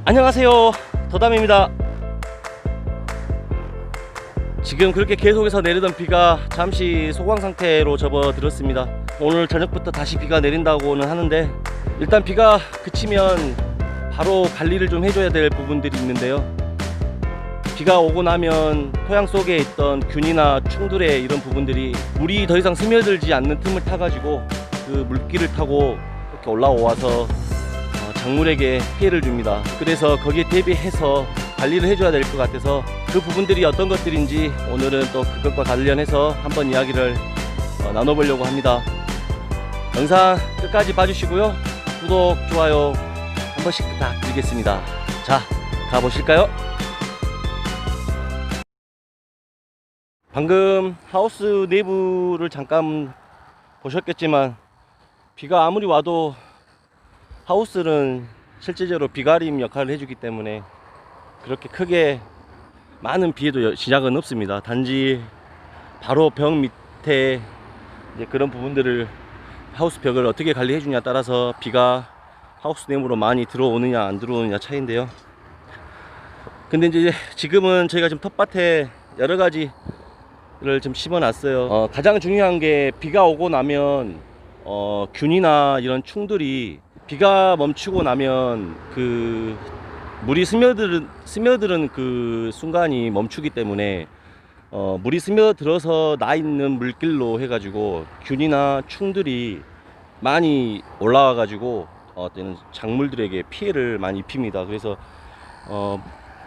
안녕하세요, 더담입니다. 지금 그렇게 계속해서 내리던 비가 잠시 소강 상태로 접어들었습니다. 오늘 저녁부터 다시 비가 내린다고는 하는데, 일단 비가 그치면 바로 관리를 좀 해줘야 될 부분들이 있는데요. 비가 오고 나면 토양 속에 있던 균이나 충들의 이런 부분들이 물이 더 이상 스며들지 않는 틈을 타가지고 그 물길을 타고 이렇게 올라와서 작물에게 피해를 줍니다. 그래서 거기에 대비해서 관리를 해줘야 될 것 같아서 그 부분들이 어떤 것들인지 오늘은 또 그것과 관련해서 한번 이야기를 나눠보려고 합니다. 영상 끝까지 봐주시고요. 구독, 좋아요 한 번씩 부탁드리겠습니다. 자, 가보실까요? 방금 하우스 내부를 잠깐 보셨겠지만, 비가 아무리 와도 하우스는 실제적으로 비가림 역할을 해주기 때문에 그렇게 크게 많은 비에도 지장은 없습니다. 단지 바로 벽 밑에 이제 그런 부분들을, 하우스 벽을 어떻게 관리해 주냐에 따라서 비가 하우스 내부로 많이 들어오느냐 안 들어오느냐 차이인데요. 근데 이제 지금은 저희가 지금 텃밭에 여러 가지를 좀 심어 놨어요. 가장 중요한 게, 비가 오고 나면 균이나 이런 충들이 비가 멈추고 나면 그 물이 스며드는 그 순간이 멈추기 때문에 물이 스며들어서 나 있는 물길로 해가지고 균이나 충들이 많이 올라와 가지고 어떤 작물들에게 피해를 많이 입힙니다. 그래서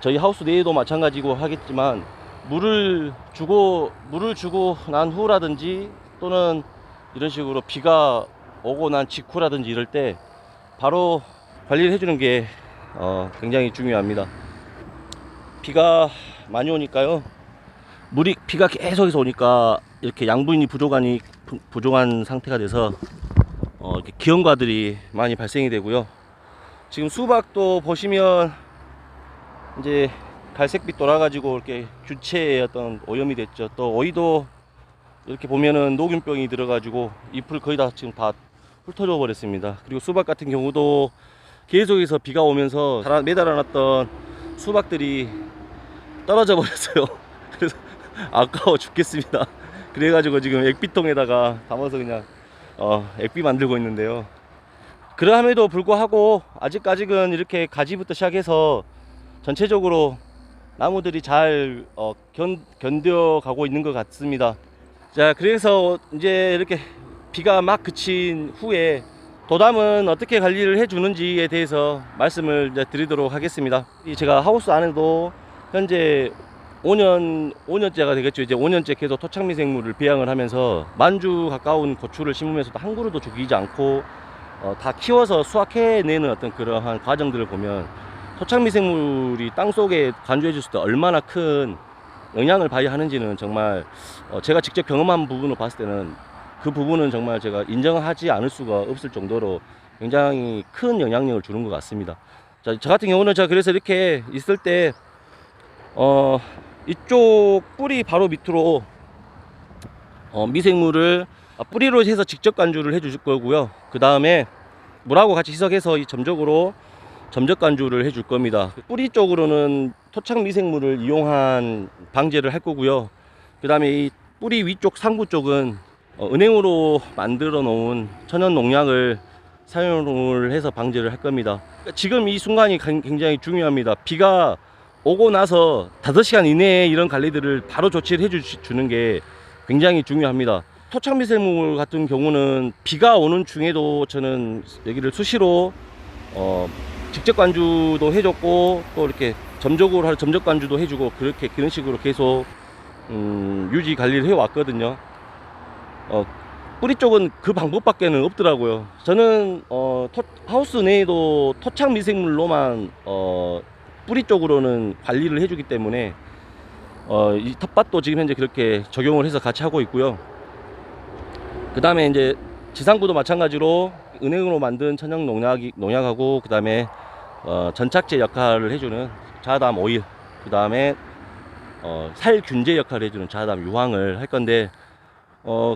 저희 하우스 내에도 마찬가지고 하겠지만, 물을 주고 난 후라든지 또는 이런 식으로 비가 오고 난 직후라든지 이럴 때 바로 관리를 해주는 게 굉장히 중요합니다. 비가 많이 오니까요, 비가 계속해서 오니까 이렇게 양분이 부족한 상태가 돼서 이렇게 기형과들이 많이 발생이 되고요. 지금 수박도 보시면 이제 갈색빛 돌아가지고 이렇게 균체의 어떤 오염이 됐죠. 또 오이도 이렇게 보면은 녹균병이 들어가지고 잎을 거의 다 지금 다 훑어져 버렸습니다. 그리고 수박 같은 경우도 계속해서 비가 오면서 매달아놨던 수박들이 떨어져 버렸어요. 그래서 아까워 죽겠습니다. 그래가지고 지금 액비통에다가 담아서 그냥 액비 만들고 있는데요. 그러함에도 불구하고 아직까지는 이렇게 가지부터 시작해서 전체적으로 나무들이 잘 견뎌가고 있는 것 같습니다. 자, 그래서 이제 이렇게 비가 막 그친 후에 도담은 어떻게 관리를 해주는지에 대해서 말씀을 드리도록 하겠습니다. 제가 하우스 안에도 현재 5년째가 되겠죠. 이제 5년째 계속 토착미생물을 배양을 하면서 만주 가까운 고추를 심으면서도 한 그루도 죽이지 않고 다 키워서 수확해내는 어떤 그러한 과정들을 보면, 토착미생물이 땅속에 간주해 줬을 때 얼마나 큰 영향을 발휘하는지는 정말 제가 직접 경험한 부분을 봤을 때는 그 부분은 정말 제가 인정하지 않을 수가 없을 정도로 굉장히 큰 영향력을 주는 것 같습니다. 자, 저 같은 경우는 제가 그래서 이렇게 있을 때 이쪽 뿌리 바로 밑으로 미생물을 뿌리로 해서 직접 간주를 해 주실 거고요. 그 다음에 물하고 같이 희석해서 이 점적 간주를 해 줄 겁니다. 뿌리 쪽으로는 토착 미생물을 이용한 방제를 할 거고요. 그 다음에 이 뿌리 위쪽 상부 쪽은 은행으로 만들어 놓은 천연 농약을 사용을 해서 방제를 할 겁니다. 지금 이 순간이 굉장히 중요합니다. 비가 오고 나서 5시간 이내에 이런 관리들을 바로 조치를 해주는 게 굉장히 중요합니다. 토착미생물 같은 경우는 비가 오는 중에도 저는 여기를 수시로 직접 관주도 해줬고, 또 이렇게 점적으로 할 점적 관주도 해주고, 그런 식으로 계속 유지 관리를 해왔거든요. 뿌리 쪽은 그 방법밖에는 없더라고요. 저는 하우스 내에도 토착 미생물로만 뿌리 쪽으로는 관리를 해주기 때문에 이 텃밭도 지금 현재 그렇게 적용을 해서 같이 하고 있고요. 그 다음에 이제 지상부도 마찬가지로 은행으로 만든 천연 농약하고, 그 다음에 전착제 역할을 해주는 자담 오일, 그 다음에 살균제 역할을 해주는 자담 유황을 할 건데,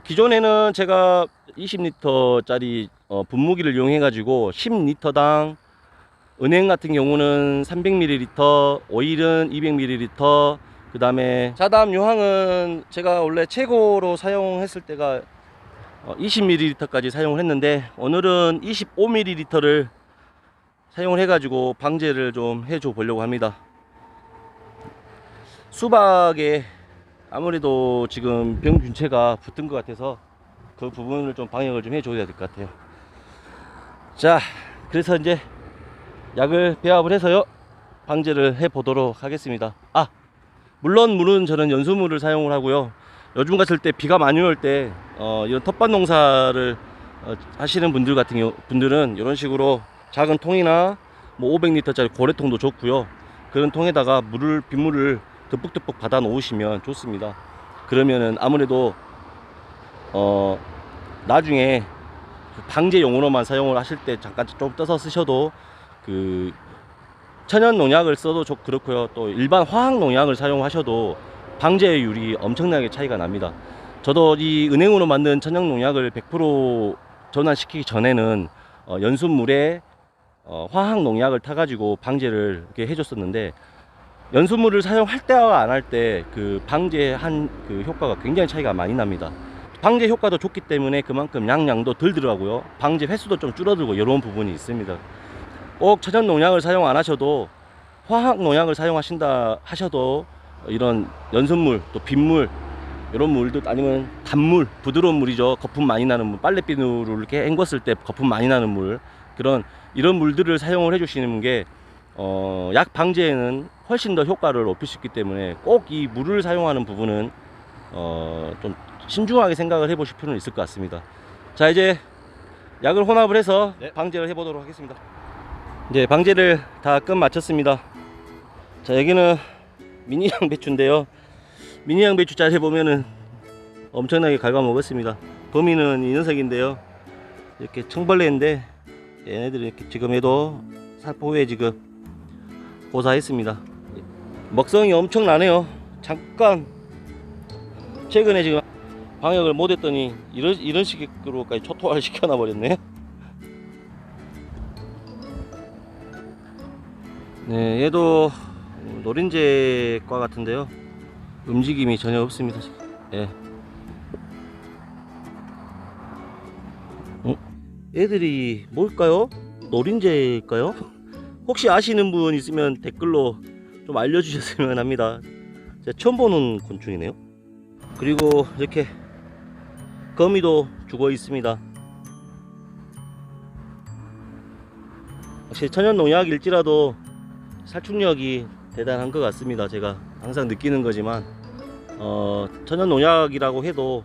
기존에는 제가 20리터짜리 분무기를 이용해 가지고 10리터당 은행 같은 경우는 300ml, 오일은 200ml, 그 다음에 자담 유황은 제가 원래 최고로 사용했을 때가 20ml까지 사용을 했는데, 오늘은 25ml를 사용을 해가지고 방제를 좀 해줘 보려고 합니다. 수박에 아무래도 지금 병균체가 붙은 것 같아서 그 부분을 좀 방역을 좀 해줘야 될 것 같아요. 자, 그래서 이제 약을 배합을 해서요 방제를 해 보도록 하겠습니다. 물론 물은 저는 연수물을 사용을 하고요. 요즘 같을 때 비가 많이 올 때 이런 텃밭 농사를 하시는 분들 같은 경우 분들은 이런 식으로 작은 통이나 뭐 500리터짜리 고래통도 좋고요. 그런 통에다가 빗물을 듬뿍듬뿍 받아 놓으시면 좋습니다. 그러면은 아무래도 나중에 방제용으로만 사용을 하실 때 잠깐 좀 떠서 쓰셔도 그 천연 농약을 써도 그렇고요. 또 일반 화학 농약을 사용하셔도 방제율이 엄청나게 차이가 납니다. 저도 이 은행으로 만든 천연 농약을 100% 전환시키기 전에는 연순물에 화학 농약을 타가지고 방제를 이렇게 해줬었는데, 연순물을 사용할 때와 안 할 때 그 방제한 그 효과가 굉장히 차이가 많이 납니다. 방제 효과도 좋기 때문에 그만큼 양도 덜 들어가고요. 방제 횟수도 좀 줄어들고 이런 부분이 있습니다. 꼭 천연 농약을 사용 안 하셔도 화학 농약을 사용하신다 하셔도 이런 연순물, 또 빗물, 이런 물도, 아니면 단물, 부드러운 물이죠. 거품 많이 나는 물, 빨래비누를 이렇게 헹궜을 때 거품 많이 나는 물, 이런 물들을 사용을 해주시는 게 약 방제에는 훨씬 더 효과를 높일 수 있기 때문에 꼭 이 물을 사용하는 부분은 좀 신중하게 생각을 해보실 필요는 있을 것 같습니다. 자, 이제 약을 혼합을 해서 방제를 해보도록 하겠습니다. 이제 방제를 다 끝 마쳤습니다. 자, 여기는 미니 양배추인데요. 미니 양배추 자세 보면은 엄청나게 갉아먹었습니다. 범위는 이 녀석인데요. 이렇게 청벌레인데 얘네들이 이렇게 지금 해도 살포 후에 지금 고사했습니다. 먹성이 엄청나네요. 잠깐 최근에 지금 방역을 못했더니 이런 식으로까지 초토화를 시켜놔 버렸네. 네, 얘도 노린재과 같은데요. 움직임이 전혀 없습니다. 예. 애들이 뭘까요? 노린재일까요? 혹시 아시는 분 있으면 댓글로 좀 알려주셨으면 합니다. 제가 처음 보는 곤충이네요. 그리고 이렇게 거미도 죽어 있습니다. 확실히 천연 농약일지라도 살충력이 대단한 것 같습니다. 제가 항상 느끼는 거지만 천연 농약이라고 해도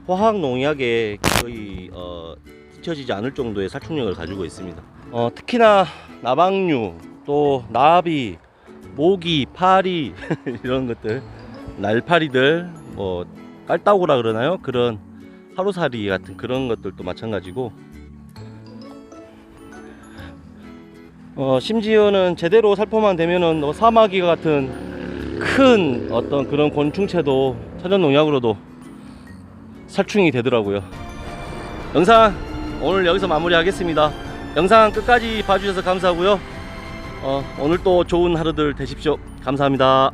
화학 농약에 거의 뒤처지지 않을 정도의 살충력을 가지고 있습니다. 특히나 나방류, 또 나비, 모기, 파리 이런 것들, 날파리들, 뭐 깔따구라 그러나요? 그런 하루살이 같은 그런 것들도 마찬가지고, 심지어는 제대로 살포만 되면은 사마귀 같은 큰 어떤 그런 곤충체도 천연 농약으로도 살충이 되더라고요. 영상 오늘 여기서 마무리하겠습니다. 영상 끝까지 봐주셔서 감사하고요. 오늘 또 좋은 하루들 되십시오. 감사합니다.